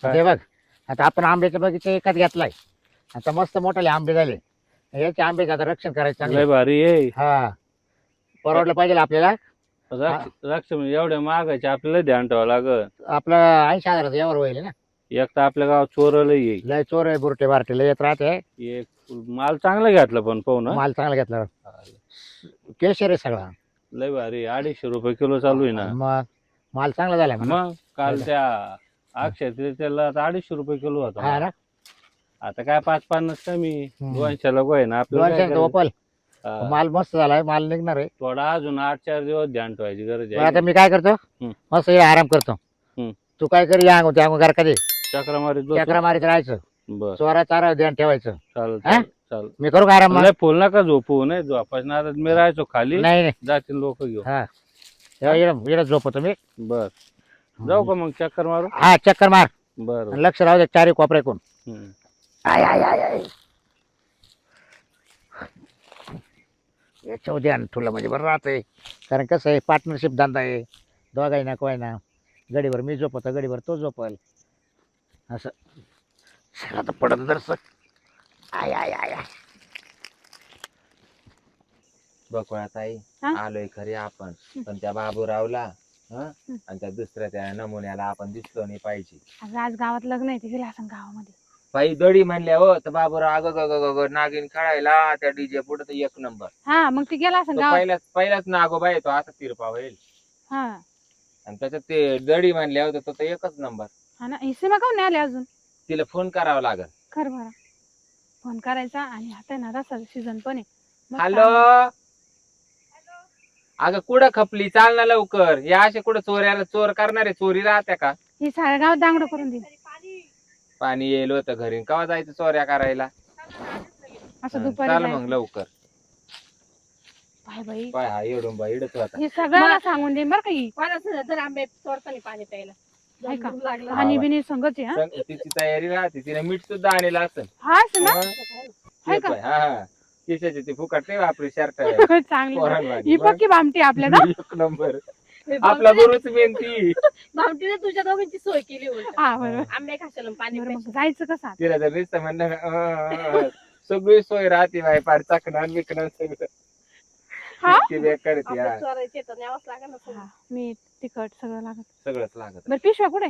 ते बघ आता आपण आंब्याच्या बगीचा एकाच घेतलाय. आता मस्त मोठाले आंबे झाले. याचे आंब्याचं आता रक्षण करायचं लय चांगलं. भारी आहे. हा परवडलं पाहिजे आपल्याला. रक्ष म्हणजे एवढ्या महागायचे आपल्याला ध्यान ठेवावं लागत. आपलं 80,000 यावर होईल ना. एक तर आपल्या गावात चोरला येईल. लय चोर आहे बुरटे बारटे लय येत राहते. एक माल चांगला घेतला पण पाहू ना. माल चांगला घेतला. केशर आहे सगळा. लय भारी 250 रुपये किलो चालू आहे ना. मग माल चांगला झाला म्हणा. मग काल त्या अक्षय तृतीयेला 250 रुपये किलो हा होता. ना. आता काय 5-50 कमी. हम्म. 200 ला आहे ना आपल्याला काय 200 करायचं? ओपल हा. माल मस्त झालाय. माल निघणार आहे. थोडा अजून 8-4 दिवस ध्यान ठेवायची गरज मग आता आहे. मी काय करतो हम्म. मस्त इकडे आराम करतो. हम्म. तू काय कर या अंगू त्या अंगू घर कधी चक्रा मारीत चक्रा मारीत राहायचं. बर चोरा चारा ध्यान ठेवायचं. चालेल हा? चालेल. मी करू का आराम मग? लय फुल नका झोपू नाही झोपायचं ना. आता मी राहायचो खाली नाही नाही जातील लोक घेऊ. हा इकडे झोपतो मी. बर जाऊ का मग चक्कर मारू. हा चक्कर मार. बर आणि लक्ष राहू दे चारी कोपऱ्याकून. आय आय आय आय याच्यावर ध्यान ठेवलं म्हणजे बरं राहतंय. कारण कसं आहे पार्टनरशिप धंदा आहे. दोघाही ना कोय ना गडीवर मी झोपतो गडीवर तो झोपल असं. आता पडत दर्शक. आय आय आय आय बकुळाताई आलोय खरी आपण पण त्या बाबूरावला आणि त्या दुसऱ्या त्या नमुन्याला आपण दिसलो नाही पाहिजे. आज गावात लग्न आहे ते गेला असं गावामध्ये. बाई दडी म्हणल्या हो तर बाबूराव अग नागिन खेळायला त्या डीजे पुढे तर एक नंबर. हा मग ते गेला असं गावात. पहिलाच नागोबा येतो असा तिरपा होईल. हा आणि त्याच्यात ते दडी म्हणल्या होतं तो तर एकच नंबर. हा ना. ही सीमा काऊन नाही आली अजून. तिला फोन करावा लागल. खर बरं फोन करायचा. आणि आता ना रसा सीझन पण आहे. मग हॅलो अगं कुठं खपली चाल ना लवकर. या असे कुठं चोऱ्याला चोर करणारे चोरी राहत्या का. ही साऱ्या गावात दांगड करून देईल. पाणी येईल होतं घरी केव्हा जायचं चोऱ्या करायला. असं दुपारी चाल जायचं. मग लवकर. बाय बाई पाय हा येडून बाई इडच होता. हे सगळ्याला सांगून दे बरं का. ही जर आंबे तोडताना पाणी प्यायला आहे का लागलं. पाणी बिनी संगच आहे. हा तिची तयारी राहते. तिने मीठ सुद्धा आणलेलं असं. हा सीमा आहे का? हा किशाची ती फुकट नाही आपली शर्ट चांगली. ही पक्की भामटी आपल्या ना. एक नंबर आपला गुरुच मेहनती. भावटीने तुझ्या दोघांची सोय केली उलट. हा बरोबर. आंबे खाशाला पाणी बरं, मग प्यायचं. जायचं कसं आता? तिला जर नुसतं म्हणलं सगळी सोय राहते बाई पार चाकणार बिकणार सगळं. हा? इतकी बेकार ती, आपलं हा. चोरायचे तर न्यावंच लागेल ना सगळं. हा, मीठ तिखट सगळं लागत. सगळंच लागत. बरं पिशव्या कुठे?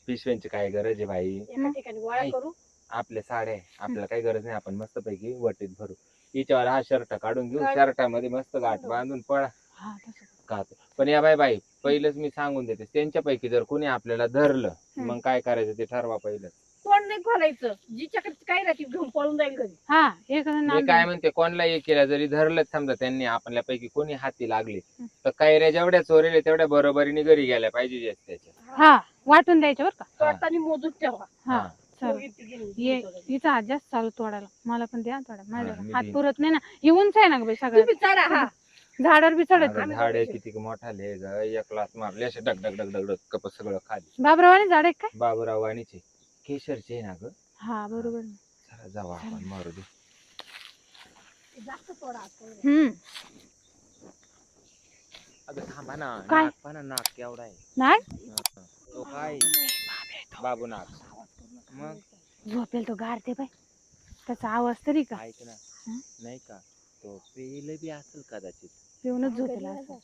पिशव्यांची काय गरज आहे बाई. एका ठिकाणी गोळा करू. आपल्या साड्या आहे. आपल्याला काही गरज नाही. आपण मस्त पैकी वटीत भरू. हिच्यावर हा शर्ट काढून घेऊ. काढ. शर्टामध्ये मस्त गाठ बांधून पळा हा तसं. खातो. पण या बाई पहिलंच मी सांगून देते त्यांच्यापैकी जर कोणी आपल्याला धरलं मग काय करायचं ते ठरवा पहिलं. तोंड नाही खोलायचं. जिच्याकडे काय राहते घेऊन पळून जाईल घरी. हा एक मी काय म्हणते कोणाला हे केलं जरी धरलं समजा त्यांनी आपल्यापैकी कोणी हाती लागले तर कैऱ्या जेवढ्या चोरेले तेवढ्या बरोबरीने घरी गेल्या पाहिजे त्याच्या. हा वाटून द्यायचं बरं का. तोडताना मोजून ठेवा. हा चल दोघी तिघींनी. ये तिचा हात जास्त चालू तोडायला. मला पण द्या थोडा. माझ्या मी हात देईन. पुरत नाही ना. ही उंच आहे ना ग बाई सगळं. तुम्ही चढा. हा झाडावर बी चढत. अगं झाड आहे किती मोठा ले ग. एक क्लास मारले असे डग डग डग डग कप सगळं खाली. बाबरावाने झाड आहे काय? बाबूराव वाणीचे केशरचे आहे ना ग. हा बरोबर. चला जाऊ आपण मारू दे. जास्त तोडा असं. अगं थांबा ना. काय? नाक पण नाक केवढा आहे. नाग तो काय बाबू नाक. मग झोपेल तो गारते बाई. त्याचा आवाज तरी का ऐक ना नाही का तो पेल बी असेल कदाचित. पिऊनच झोपेल असं.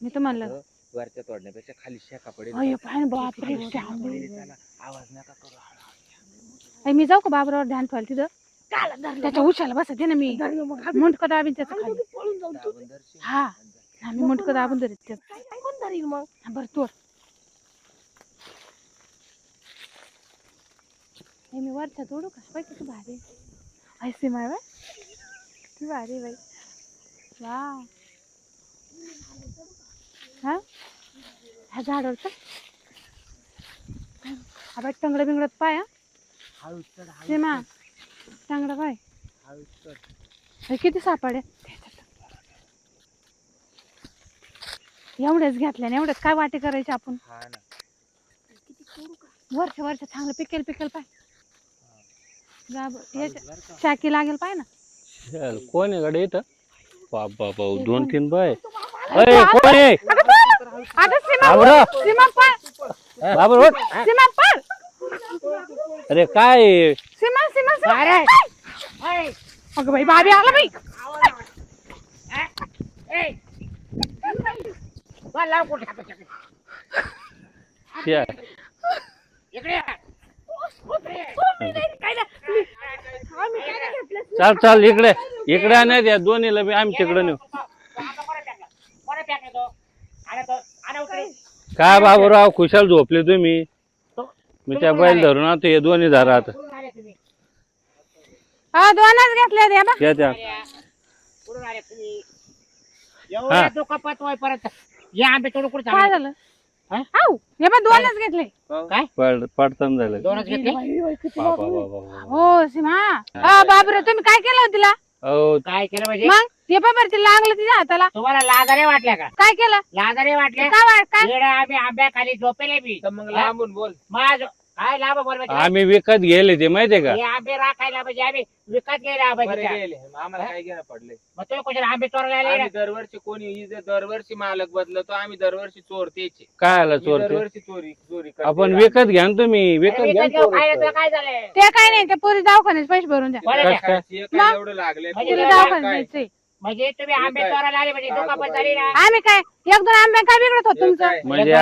मी तर म्हणलं अगं, वरच्या तोडण्यापेक्षा खाली शेका पडेल. अय पाय बापरे चला, श्याम. चला, आवाज नका करू. अय मी जाऊ का बाबरावर ध्यान ठेवायला तिथं? काला धरलं. त्याच्या उशाला बसते ना मी. धरलं मग आम्ही- मुंडकं दाबीन त्याचं आम्ही खाली. दोघी पळून जाऊ. तू दाबून धरशील. हा आम्ही मुंडकं दाबून धरीत त्याचं. काय कोण धरील मग. हा, बरं तोड. हे मी वरच्या तोडू का? बाई किती भारी आहे. ऐ सीमा आहे बाई. किती भारी आहे बाई. वा हा ह्या झाडावर चल. हा बाई टंगडं बिंगडत पाय. हा हळूच चढ, हळूच सीमा चढ, टंगडा पाय. हळूच चढ. हे किती सापडे एवढेच घेतल्याने एवढेच काय वाटे करायचे आपण. हा ना. वर्ष वर्ष चांगलं पिकेल पिकेल पाय. हळूच बरं का. चाकी लागेल पाय ना. चल, कोण आहे गाडी इथं? बाबा 2-3 बाय. अय कोण आहे? अगं सीमा बाबराव. सीमा पळ. बाबर उठ. सीमा पळ. अरे काय आहे? सीमा सीमा सीमा. अरे अगं बाई बाबी आला बाई. या. चाल चाल इकडे इकडे आणण्यात या दोन्हीला बी आम्ही तिकडे नेऊ. काय बाबूराव खुशाल झोपले तुम्ही? मी त्या बैल धरून आता हे दोन्ही धरा आता. हा दोनच घेतले द्या बा. घ्या त्या. एवढ्या दुखापत होय परत या आंबे तोडू कुठे काय झालं? हा? आऊ हे बा दोनच घेतले. काय पडताना झालं. दोनच घेतले हो सीमा. बाबरे तुम्ही काय केलं होतं तिला? अहो काय केलं म्हणजे मग हे बा बरं तिला लागलं तिच्या हाताला. तुम्हाला लाजारे वाटल्या का? काय केलं? लाजारे वाटले काय वाट काय? येडे आम्ही आंब्याखाली झोपेले बी तर मग लांबून बोल. माझ काय लाभ बोल म्हणजे? आम्ही विकत गेले ते माहितीये का? हे आंबे राखायला म्हणजे आम्ही विकत गेले बरे आंब्याच्या. गेले आम्हाला काय घेणं पडले. मग तुम्ही कुठे आंबे चोरायला आले आम्ही ना? दरवर्षी कोणी दरवर्षी मालक बदलतो आम्ही दरवर्षी चोर त्याचे. काय आला मी चोरते? दरवर्षी चोरी करते. आपण विकत घ्या ना तुम्ही विकत अरे घ्या विकत ना घेऊ, खायला चोरटे. तुला काय झालंय? ते काय नाही ते पोरी दवाखान्याचे पैसे भरून द्या. बरं काय द्या. करायची? काय मग? एवढं लागले म्हणजे तिला काय? दवाखान्यात जायचंय. म्हणजे तुम्ही आंबे काय? चोरायला आले म्हणजे दुखापत झाली ना? आम्ही काय एक दोन आंबे काय बिघडत होत तुमचं? म्हणजे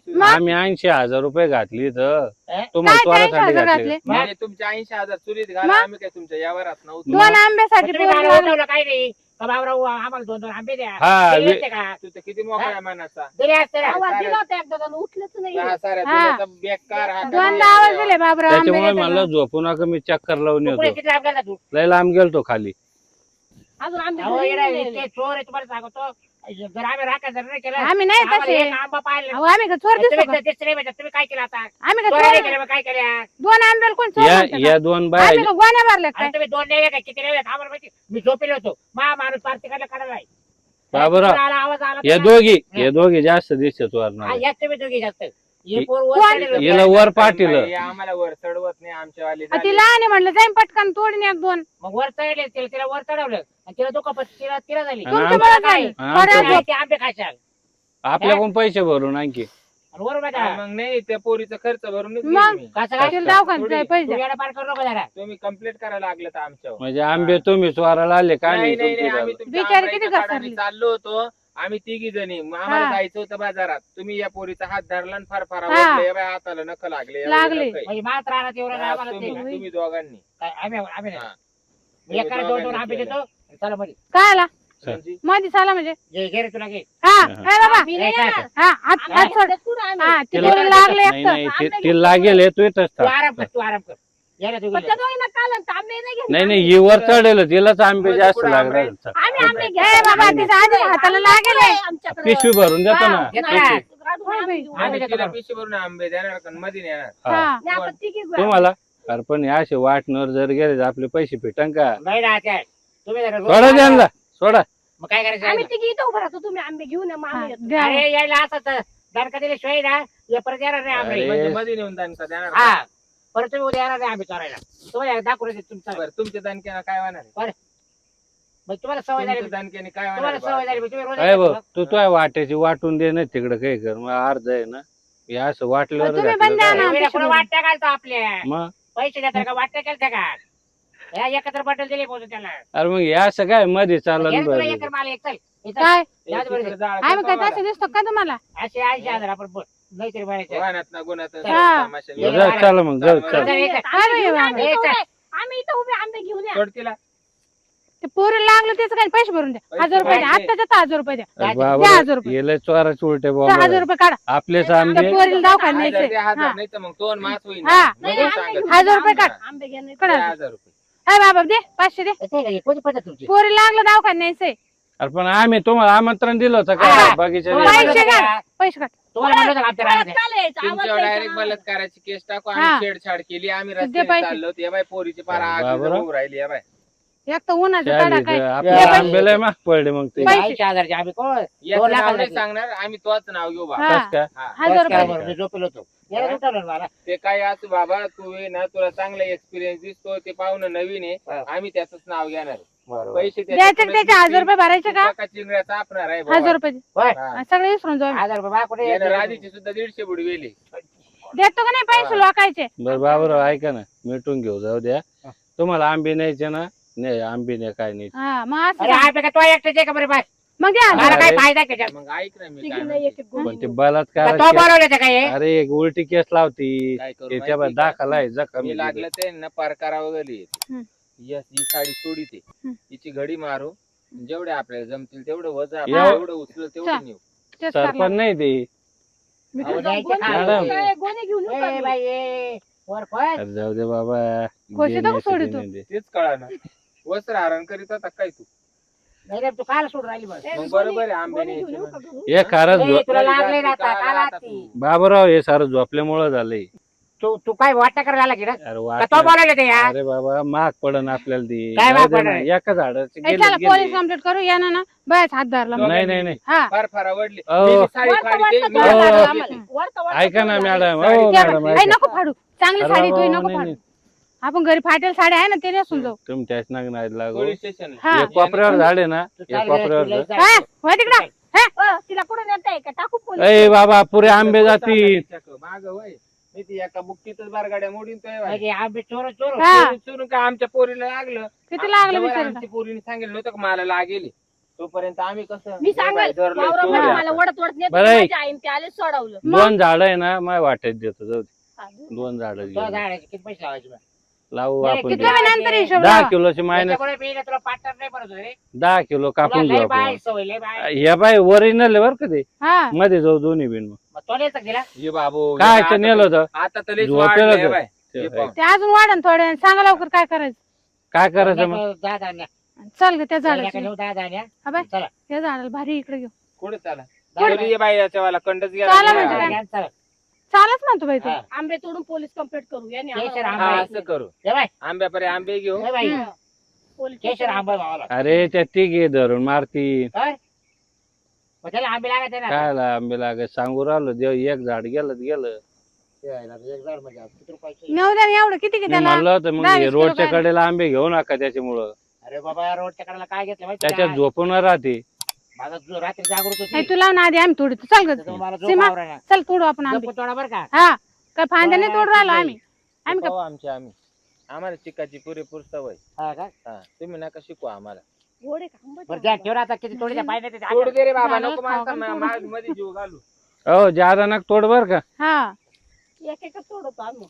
मग? आम्ही 80,000 रुपये घातली तर हे? तुम्हाला काय ते चोरासाठी 80,000 घातले. घातले? म्हणजे तुमच्या 80,000 चुलीत घाला मग? आम्ही काय तुमच्या यावरात नव्हतो. दोन आंब्यासाठी तुम्ही पोरी मला लागली. उठवलं काय नाही का बाबराव आम्हाला दोन दोन आंबे द्या हा, दिले वे- असते का? तू तर किती मोकळ्या मनाचा. दिले असते ना? आवाज दिला होता एकदा त्यानं, उठलंच नाही. हा, साऱ्या हा. दुनियाचा बेकार हा दोनदा आवाज दिले बाबराव आंबे त्याच्यामुळे देताना. मला झोपू नका मी चक्कर लावून तू पुढे येतो. किती लांब गेला तू? लय लांब गेलतो खाली. अजून आंबे अहो, घरी येडा, नाही नेले. इतके चोर आहे तुम्हाला सांगतो. जर आम्ही राखा जर नाही केलं आम्ही नाही आम्हाला तसे. एक आंबा पाहिलं अहो आम्ही का चोर दिसतो का? तुम्ही तिसरे म्हणजे तुम्ही काय केलं आता? आम्ही का चोरायला चोर केलं मग काय केल्या? दोन आंब्याला कोण चोर या म्हणतं का? या दोन बाय आम्ही का गोण्या मारल्या काय? आणि तुम्ही दोन नेले का किती नेले आम्हाला माहिती? मी झोपेलो होतो माणूस पार्टीकडला काढायला आहे. बाबूराव, आला आवाज आला या तर- या दोघी जास्त दिसतात हा, वरणार. यात तुम्ही दोघी जास्त हे हि- पोर वर कोण? चढलेलं होतं. हिला वर पाठीलं. बाई, आम्हाला वर चढवत नाही आमच्या वाली आ, ती लहान आहे म्हणलं जाईन पटकन तोडून एक दोन. मग वर चढले तिला वर चढवलं आणि तिला दुखापत तिला तिला झाली आणि तुमचं आम- बरं काय? झालं. आणि बरं आमचं- झोप. ते आंबे खायचे आपल्याकडून पैसे भरून आणखी आणि वर बघा मग नाही त्या पोरीचा खर्च भरून मग? कसं काय तिला दवाखान्यात जायला पैसे तू द्या. येडा पार करू नको जरा तुम्ही कंप्लीट करायला लागले तर आमच्यावर. म्हणजे आंबे तुम्ही चोराला आले का नाही नाही तुमची नाही, आम्ही झालं. तुमच्या बिचारी किती आंब्याच्या काढाने घसरली. चाललो होतो आम्ही तिघी जणी. मग आम्हाला हा. जायचं होतं बाजारात. तुम्ही या पोरीचा हात धरला आणि फार फार हा. आवडले बाई, हाताला नख लागले एवढे लागले. नख आहे. म्हणजे मात्र आला तेवढं हा, आम्हाला तुम्ही ते तुम्ही दोघांनी. काय, आम्ही हा. नाही. एकाला दोन दोन आंबे केलं. देतो चला मध्ये काय आला म्हणजे मध्ये चाला म्हणजे घे रे तुला घे हा काय बाबा मी नाही काय? येणार. हा हात हात आंबे सोड. घेतले तू ना आंबे. हा ती तिला- पोरी लागले नाही एकतर. नाही ते लागेल तू येतच तू आराम कर तू आराम कर यायला तू पण त्या दोघींना काल आंबे नाही घेतले. नाही नाही ही वर चढेल तिलाच आंबे मध्ये जास्त कुठं लागणार. आम्ही आंबे ए घेतले. बाबा तिच्या आधी हाताला लागेल आहे. आमच्याकडे. पिशवी भरून देतो ना. घेतो पिशवी. ना. गाडून आंबे घेऊन आम्ही देतो तिला बरं. पिशवी भरून आंबे देणार का मध्ये नेणार. हा. हा नाही, आपण तिघी घेऊ. तुम्हाला अरे पण हे असे वाटणार जर गेले तर आपले पैसे भेटन का? नाही ना त्या तुम्ही जरा रोज सोडा त्यांना सोडा. मग काय करायचं आम्ही तिघी इथं उभं राहतो तुम्ही आंबे घेऊन या, मग हा, आम्ही येतो. द्या. अरे यायला असं दणका दिल्याशिवाय ना या परत येणार नाही आंबे अरे. म्हणजे मध्ये नेऊन दान का देणार का? हा परत तुम्ही उद्या येणार नाही आंबे चोरायला तुम्हाला दाखवू देते तुमचा बरं, तुमच्या दणक्यानं काय होणार आहे? मग तुम्हाला सवय झाली तुमच्या दणक्याने काय होणार तुम्हाला आहे सवय बा? झाली तुम्ही रोज अरे येतात भाऊ ना. तू तुझ्या वाट्याची वाटून दे ना तिकडं काही कर मग अर्ध आहे ना हे असं वाटल्यावर तुम्ही घातलं बंद द्या काय? ना. तुम्ही कुठं वाटण्या घालतो आपल्या मग पैसे देतात का वाटण्या केलत्या का या एकत्र बटल दिले पोहोचून त्याला अरे मग हे असं काय मध्ये चाललं घे रे तुला बरं. एकर माल एक चल इथं काय याच बरोबर. तिकडं जाळ आम्ही काय करतो तसे दिसतो का तुम्हाला? असे 80,000 आपण नाहीतरी भरायचे वाहनात ना गुन्हात ना हा. तमाशा. ये जा, चला मग जाऊ चल. चल. एक- आंबे घेऊन या, आम्ही एक- इथं उभे. आम्ही इथं उभे आंबे घेऊन या. सोड तिला. ते पोरी लागलं त्याचं काही पैसे भरून द्या. पैसे 1000 रुपये द्या. भरायचे. आत्ताच्या 1000 रुपये द्या. अरे द्या बाबा 1000 रुपये. गेले चोराचे उलटे 1000 बाबा रुपये काढा. आपलेच त्या आंबे पोरीला दवाखान्यात हजार न्यायचंय. ते हजार हा. नाही तर मग दोन मास होईल. हा. नाही, म्हणून आंबे सांगत. घेऊन 1000 रुपये आंबे- काढ. आंबे घ्या नाही तर- काढा. 1000 रुपये. अरे बाबा दे 500 दे. ठीक आहे, कोणती पद्धत तुमची पोरी लागलं दवाखान्यात न्यायचंय. अरे पण आम्ही तुम्हाला आमंत्रण दिलं होतं हा. का बगीच्या तुम्हाला वेळेला? माहिती पैसे आहे काढ. का? पैसे काढ. तुम्हाला म्हणलं होतं का आमच्या परत रानात? काल यायचं, आवाज तुमच्यावर द्यायचा डायरेक्ट आम्हाला. बलात्काराची केस टाकू हा. आम्ही छेडछाड केली आम्ही दे रस्त्याने पैसे. चाललो होतो. या बाई पोरीची पारा बाबराव. आग राहिली या बाई. एक तर उन्हाचं चालेल, काढा काय. आपल्या या. आंब्याला माग पडले मग ते पैसे. 80,000 आम्ही कोण याचं 2 नाव लाखाला नाही घेतलं. सांगणार आम्ही तोच नाव घेऊ बा. हा. कस काय? हा. 1000 रुपये काय? मी झोपेल होतो याला उठवलं ना मला ते काय असू बाबा तू ये ना तुला चांगला एक्सपिरियन्स दिसतो ते पाहुणं नवीन हा. आहे आम्ही त्याच नाव घेणार बरोबर पैसे द्यायचे का त्याचे 1000 रुपये भरायचे का? चिंगड्या चापणार आहे 1000 रुपये दे. होय. हा. सगळे विसरून जाऊ आम्ही. 1000 रुपये बा कुठे यानं राधीची सुद्धा 150 बुडी वेली. देतो का नाही पैसे लोकायचे? बरं बाबूराव ऐका ना, मिटून घेऊ जाऊ द्या. तुम्हाला आंबे न्यायचे ना, नाही आंबे नाही काय नाही. हा मग असं अरे सांग. आंबे का तो एकटेच आहे का बरं बाय? मग द्या मला ना. काय अरे. फायदा त्याच्यात? मग ऐक ना मी काय तिघींना म्हणते. एक एक पण गोणी ते घेऊन. बलात्कार का तो बोलवलं होतं काय हे? अरे एक उलटी केस लावती काय करू ते माहिती त्या का? दाखलाय जखम मी लागलं ते ना परकारा वगैरे हम्म. ही साडी सोडी ते हम्म. हिची घडी मारू जेवढे आपल्याला जमतील तेवढं वजा एव- एवढं उचल तेवढं नेऊ. तेच सरपंच करणार. नाही ते. मी अहो, तर द्यायचे गोणी खायला. घेऊन काय, गोणी घेऊन येऊ का ए मी? बाई ए, वर पळ. अरे जाऊ दे बाबा. खुशी नको देण्याचे सोडी तू. देणे दे. तेच कळा ना वस्त्र हरण करीत होता काय तू नाही रे, तू काल सोडून राहिली बस. ए, मग गोणी- बरोबर आहे, आंबे गोणी न्यायचे घेऊन येऊ का म्हणजे. घरून? हे खारच ए, तुला लागले ना आता, काल आता आती. तू. बाबूराव हे सारं झोपल्यामुळं झालंय. तू काय वाटतं करायला झाला की ना? अरे का तो वाटलं. बोलायला ते यार? अरे बाबा महाग पडन आपल्याला ती. काय जाऊ महाग दे ना, पडन? एका झाडाची ए, चला गेली पोलीस कंप्लेंट करू या ना बस हात धरला मग. नाही नाही नाही. हा फार फार आवडली अहो. मी बी साडी वरता फाडी वरता ते, मी थोडं हो. झालं बी आम्हाला. वरता वरता ऐका ना थोडं झालं. मॅडम. साडी हो घ्या मॅडम बाई. ए, ऐका. नको फाडू. चांगली अरे साडी बाबा, तू नको नाही, फाडू. नाही. आपण घरी फाटेल साड्या आहे ना ते नेसून जाऊ. तुम्ही त्याच नाग नाही लागू. पोलीस स्टेशन हा. हे कोपऱ्यावर झाडे ना, तू हे चाल रे, कोपऱ्यावर तुला झाड. जायचं. हा, होय तिकडं. तिला कुठे नेताय का टाकू पोलीस? अय बाबा पुरे आंबे जातील. माग वय मी ती एका बुक्कीतच बारगाड्या मोडीन तो म्हणजे आंबे चोर चोर. हा. चुरून का आमच्या पोरीला लागलं किती लागलं जेव्हा बिचारीला? आमच्या पोरीने सांगितलं नव्हतं का मला लागेल तोपर्यंत आम्ही कसं मी सांगाल धरलंय वावरामध्ये चोर मला आता. वडत वडत नेत बरं आहे. माझ्या आईने ते आले सोडवलं. दोन झाड आहे ना माझ्या वाटेत देतो जाऊ दे. हा, 2 झाड तो झाडाचे किती पैसे लावायचे बा? लावू नाही, आपण किती ते. तुम्ही नंतर हिशोब 10 लावा. किलोची मायनस. त्याच्यामुळे मी ना तुला पार्टनर नाही बनवतो रे. 10 किलो तुला कापून लय घेऊ बाय आपण. सवय लय बाय. हे बाय ओरिजिनल आहे बरं का ते. हा मध्ये जाऊ दोन्ही बिन मग मग तो नाही दिला. ये बाबू काय आता- नेलं होतं आता तर लयच झोपेलं वाढलंय होतं. बाय. हे पाहून. ते अजून वाढन थोडे सांगा लवकर काय करायचं. काय करायचं मग. 10 दाण्या. चल ग त्या एका झाडाची. नेऊ 10 दाण्या. हा बाय. चला. त्या झाडाला भारी इकडे घेऊ. कुठे चाला चला. घरी ये बाई याच्या वाला कंडच चाला म्हणजे गेला काय? घ्या, चला. चालच म्हणतो बाई तू. हा. आंबे तोडून पोलीस कंप्लेंट करू याने केशर आम्हाला आंबा हा, आहे. असं करू ये बाय. आंब्यापर्यंत आंबे घेऊ ये बाई. हम्म. पोलीस केशर आंबा आहे भावाला. अरे त्या तिघे धरून मारती. काय? मग त्याला आंबे लागायचे ना. काय आंबे लागत सांगू राहिलो देव एक झाड गेलं तर गेलं. यायला एक झाड म्हणजे किती रुपयाचे? नेऊ द्या ना एवढं किती की मी त्याला. म्हणलं होतं मग 10-20 हे किलो रोडच्या काय? कडेला आंबे घेऊ नका त्याच्यामुळं. अरे बाबा रोडच्या कडेला काय घेतलं माहिती त्याच्यात का? झोपून राहते. माझा जो रात्री जागृत नाही होती. तू लाव ना आधी आम्ही तोडू चल ग. त्याच्यामुळे मला झोप सीमा. आवरेना. चल तोडू आपण आंबे. झोपून तोडा बरं का? हा काय फांद्याने तोड राहिलो आम्ही. आम्ही शिकवा आम्ही आम्हाला चिकाची पुरेपूर सवय हा का? हा तुम्ही नका शिकवा आम्हाला गोड आहे का? आंबट बरं आहे द्या आंबा. ठेव ना आता किती तोडीच्या पाहिजे ते तोड दे रे बाबा झालं, नको खाऊ का माणसं तोडून? मध्ये जीव घालू हो ज्यादा नक तोड बर का. हा एक एकच तोडतो आम्ही.